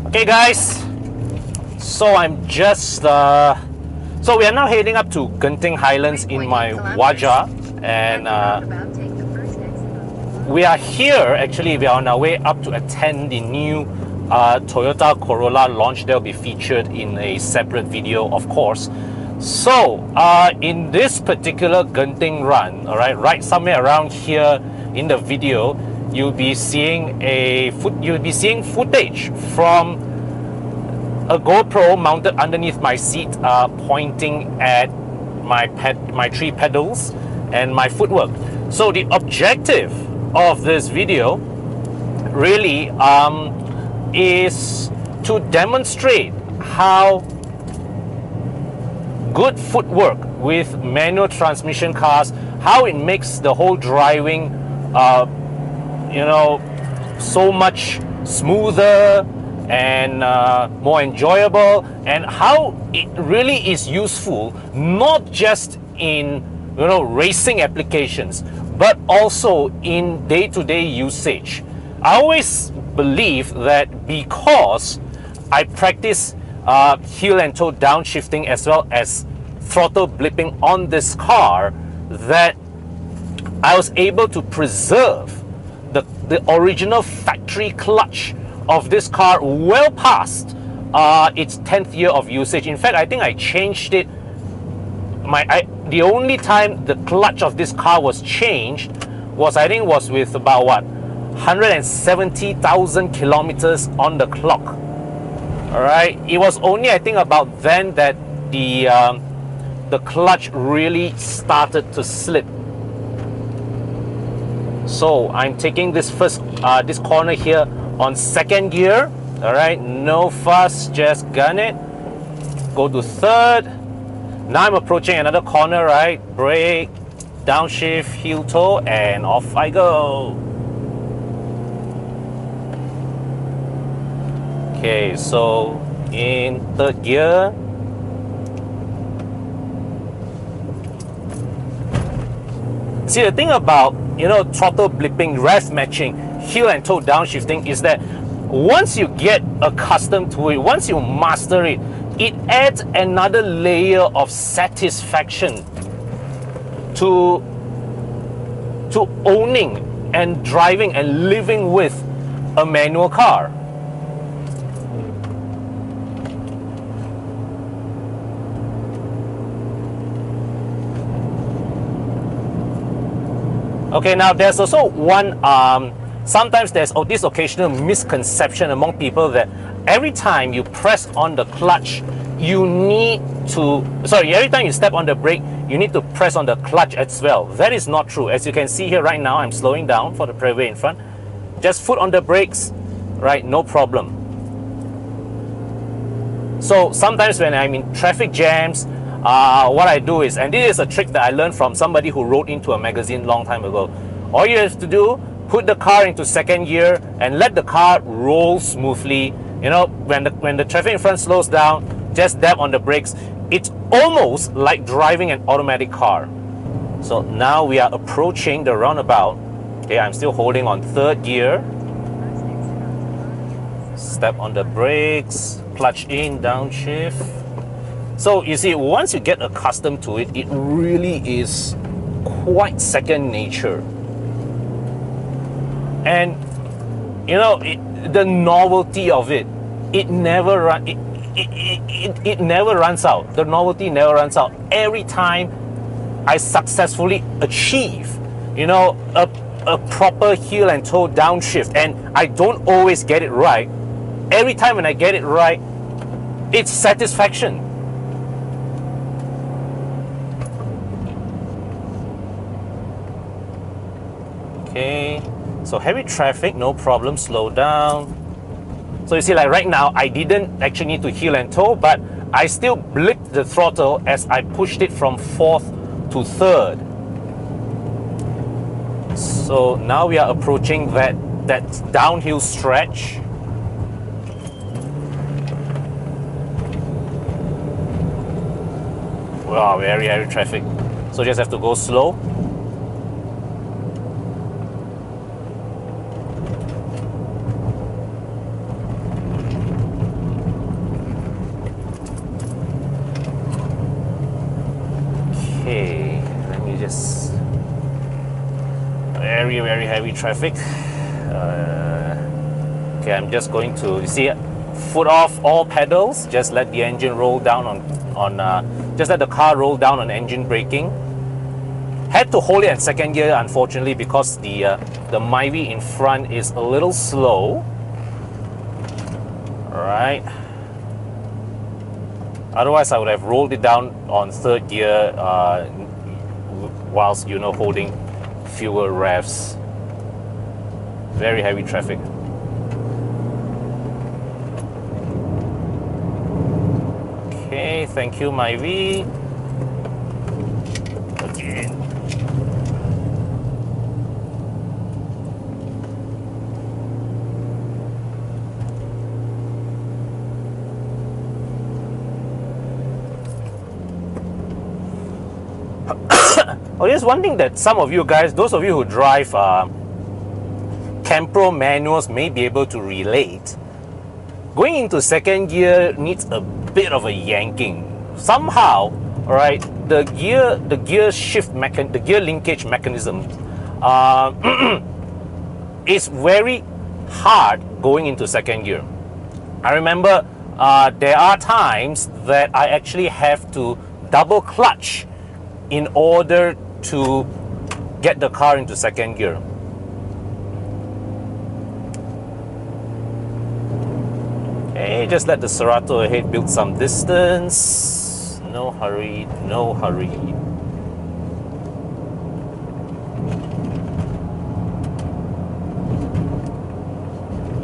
Okay guys, so I'm just so we are now heading up to Genting Highlands in my Waja, and we are here, actually we are on our way up to attend the new Toyota Corolla launch. That will be featured in a separate video, of course. So in this particular Genting run, all right, right somewhere around here in the video, you'll be seeing footage from a GoPro mounted underneath my seat, pointing at my three pedals and my footwork. So the objective of this video really is to demonstrate how good footwork with manual transmission cars, how it makes the whole driving so much smoother and more enjoyable, and how it really is useful not just in racing applications but also in day-to-day usage. I always believe that because I practice heel and toe downshifting as well as throttle blipping on this car, that I was able to preserve the original factory clutch of this car well past its 10th year of usage. In fact, I think I changed it. The only time the clutch of this car was changed was, I think, was with about 170,000 kilometers on the clock. All right, it was only, I think, about then that the clutch really started to slip. So I'm taking this this corner here on second gear. All right, no fuss, just gun it. Go to third. Now I'm approaching another corner, right? Brake, downshift, heel toe, and off I go. Okay, so in third gear. See, the thing about throttle blipping, rev matching, heel and toe downshifting is that once you get accustomed to it, once you master it, it adds another layer of satisfaction to owning and driving and living with a manual car. Okay, now there's also one, sometimes there's this occasional misconception among people that every time you press on the clutch, every time you step on the brake, you need to press on the clutch as well. That is not true. As you can see here right now, I'm slowing down for the preview in front. Just foot on the brakes, right, no problem. So sometimes when I'm in traffic jams, what I do is, and this is a trick that I learned from somebody who wrote into a magazine long time ago. All you have to do, put the car into second gear and let the car roll smoothly. When the traffic in front slows down, just dab on the brakes. It's almost like driving an automatic car. So now we are approaching the roundabout. Okay, I'm still holding on third gear. Step on the brakes, clutch in, downshift. So you see, once you get accustomed to it, it really is quite second nature. And the novelty of it, it never runs out. The novelty never runs out. Every time I successfully achieve, a proper heel and toe downshift, and I don't always get it right. Every time when I get it right, it's satisfaction. Okay, so heavy traffic, no problem, slow down. So you see, like right now, I didn't actually need to heel and toe, but I still blipped the throttle as I pushed it from fourth to third. So now we are approaching that downhill stretch. Wow, very heavy traffic. So just have to go slow. Very heavy traffic. Okay, I'm just going to, you see, foot off all pedals. Just let the engine roll down just let the car roll down on engine braking. Had to hold it in second gear, unfortunately, because the Myvi in front is a little slow. All right. Otherwise, I would have rolled it down on third gear whilst, you know, holding fewer revs. Very heavy traffic. Okay, thank you, Myvi. Again. Oh, there's one thing that some of you guys, those of you who drive Campro manuals may be able to relate. Going into second gear needs a bit of a yanking. Somehow, all right, the gear linkage mechanism is very hard going into second gear. I remember there are times that I actually have to double clutch in order to get the car into second gear. Okay, just let the Cerato ahead build some distance. No hurry, no hurry.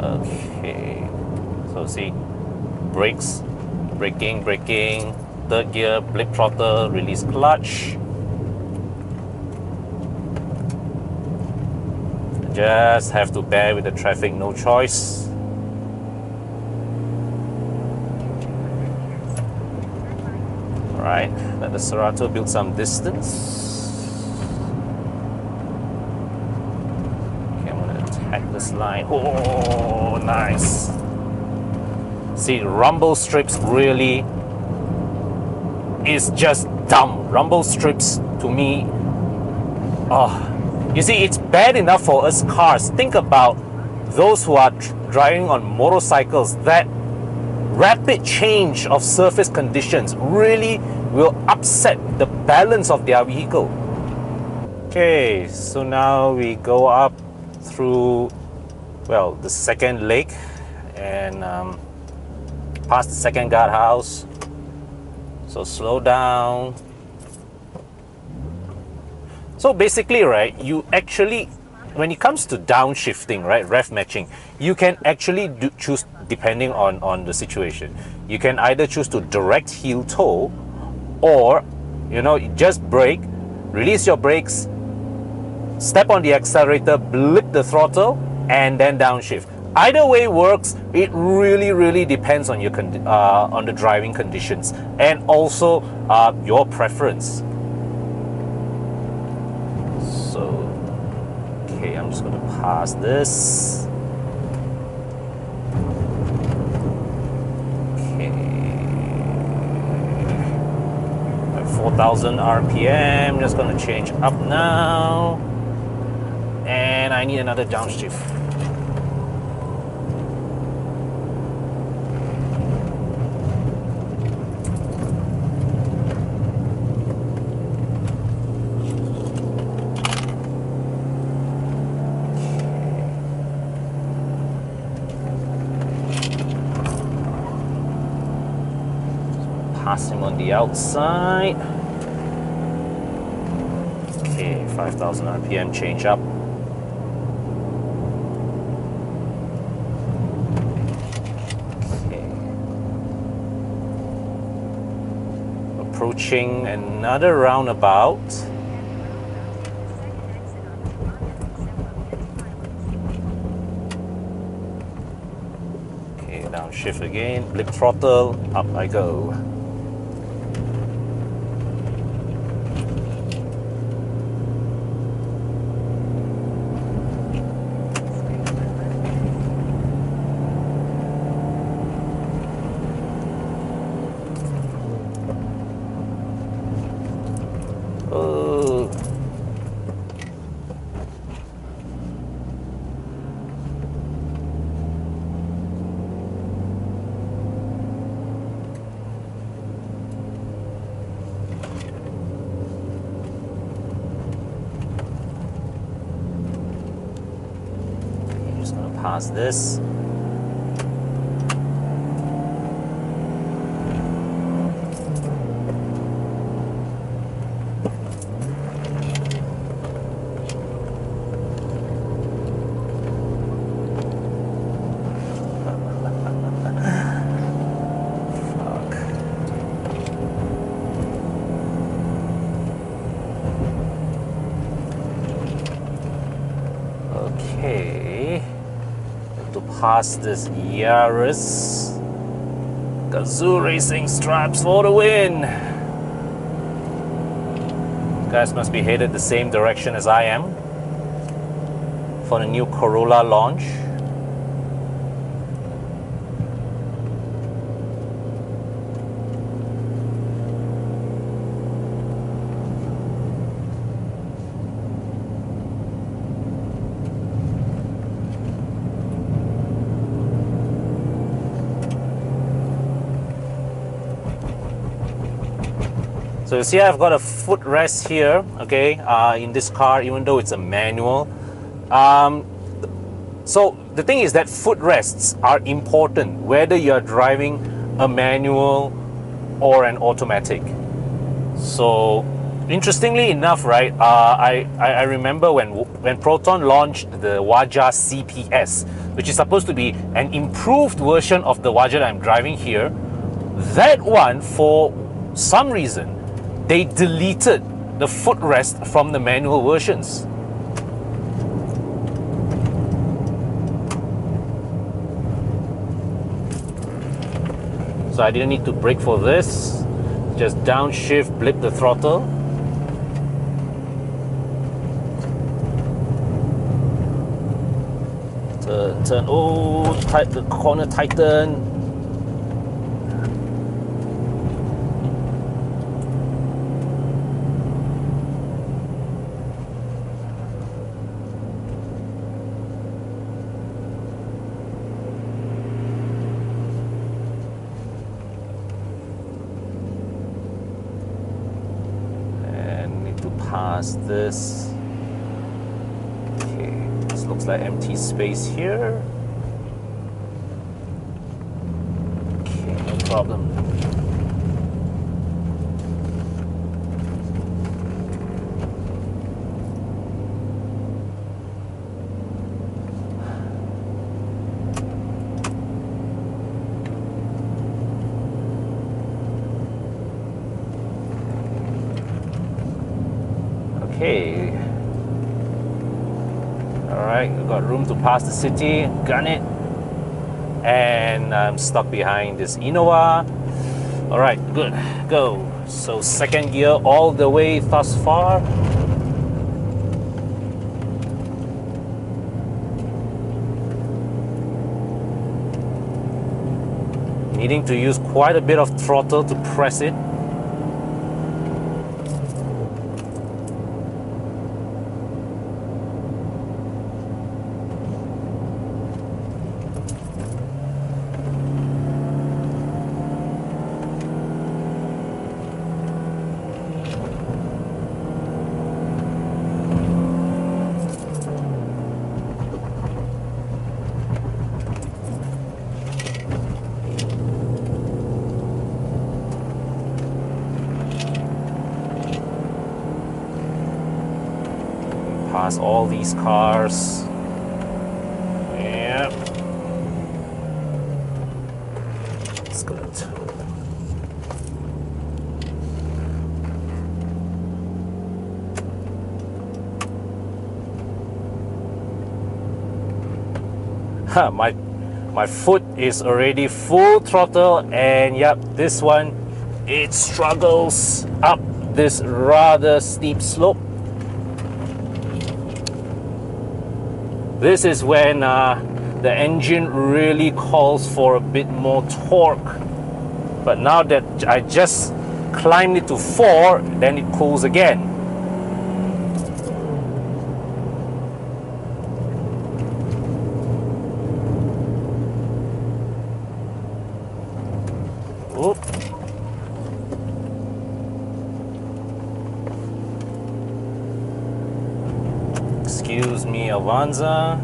Okay, so see, brakes, braking, third gear, blip throttle, release clutch. Just have to bear with the traffic, no choice. Alright, let the Cerato build some distance. Okay, I'm gonna attack this line. Oh, nice. See, rumble strips really is just dumb. Rumble strips to me, oh, you see, it's bad enough for us cars. Think about those who are driving on motorcycles. That rapid change of surface conditions really will upset the balance of their vehicle. Okay, so now we go up through, well, the second lake and past the second guardhouse. So slow down. So basically, right, you actually, when it comes to downshifting, right, rev matching, you can actually choose depending on the situation. You can either choose to direct heel toe, or, you know, just brake, release your brakes, step on the accelerator, blip the throttle, and then downshift. Either way works. It really depends on your on the driving conditions and also your preference. So, okay, I'm just going to pass this. Okay, 4,000 RPM. Just going to change up now, and I need another downshift. Pass him on the outside. Okay, 5,000 RPM, change up. Okay. Approaching another roundabout. Okay, downshift again, blip throttle, up I go. past this. Okay, have to pass this Yaris. Kazoo Racing straps for the win. You guys must be headed the same direction as I am for the new Corolla launch. So you see I've got a footrest here, okay, in this car, even though it's a manual. So the thing is that footrests are important whether you're driving a manual or an automatic. So interestingly enough, right, I remember when Proton launched the Waja CPS, which is supposed to be an improved version of the Waja that I'm driving here, that one, for some reason, they deleted the footrest from the manual versions. So I didn't need to brake for this. Just downshift, blip the throttle. Turn, oh, tight, the corner tighten. Past this. Okay, this looks like empty space here. Okay, no problem. Okay. Alright, we've got room to pass the city, gun it. And I'm stuck behind this Innova. Alright, good, go. So second gear all the way thus far. Needing to use quite a bit of throttle to press it. Pass all these cars. Yep. It's good. My foot is already full throttle, and yep, this one, it struggles up this rather steep slope. This is when the engine really calls for a bit more torque. But now that I just climbed it to 4, then it cools again. Oop. Excuse me, Avanza.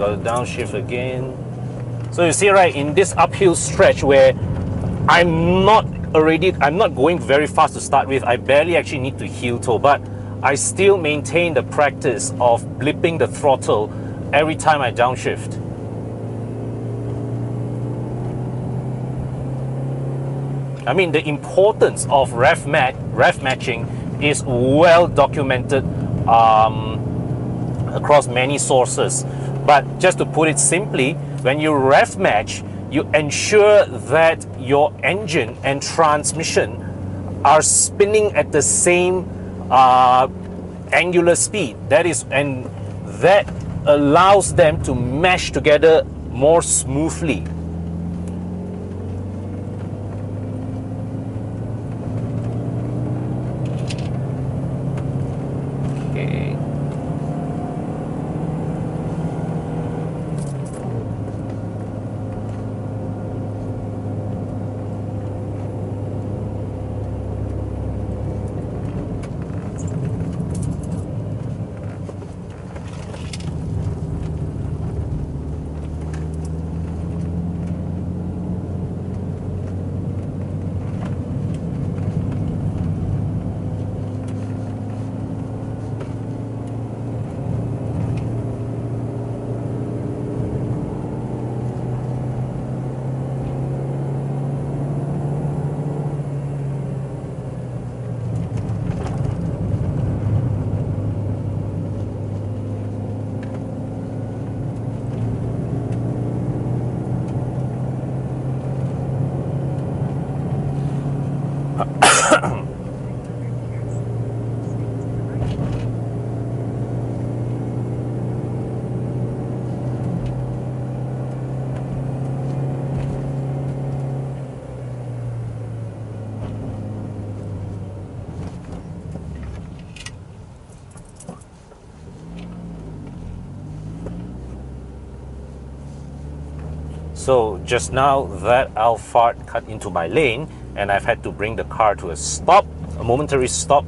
got to downshift again. So you see, right, in this uphill stretch where I'm not going very fast to start with, I barely actually need to heel toe, but I still maintain the practice of blipping the throttle every time I downshift. I mean, the importance of ref matching is well documented across many sources. But just to put it simply, when you ref match, you ensure that your engine and transmission are spinning at the same angular speed. And that allows them to mesh together more smoothly. Okay. So just now that Alphard cut into my lane and I've had to bring the car to a stop, a momentary stop.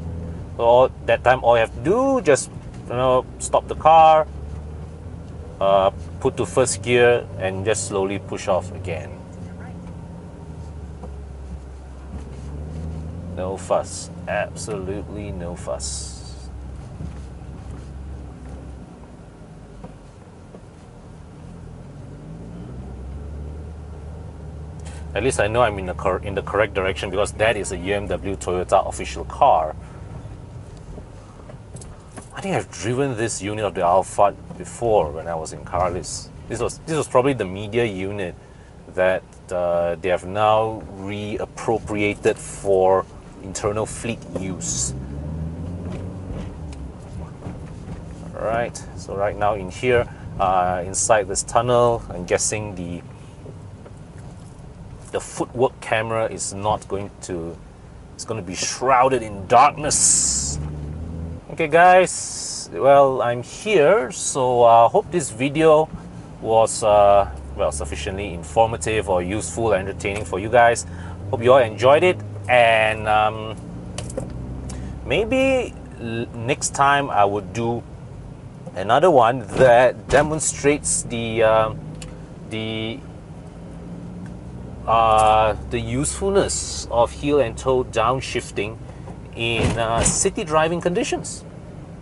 So that time all I have to do, just stop the car, put to first gear and just slowly push off again. No fuss, absolutely no fuss. At least I know I'm in the correct direction, because that is a BMW Toyota official car. I think I've driven this unit of the Alphard before when I was in Carlis. This was probably the media unit that they have now reappropriated for internal fleet use. Alright, so right now in here, inside this tunnel, I'm guessing the footwork camera is not going to, it's going to be shrouded in darkness. Okay guys, well, I'm here, so hope this video was well, sufficiently informative or useful or entertaining for you guys. Hope you all enjoyed it, and maybe next time I would do another one that demonstrates the usefulness of heel and toe downshifting in city driving conditions.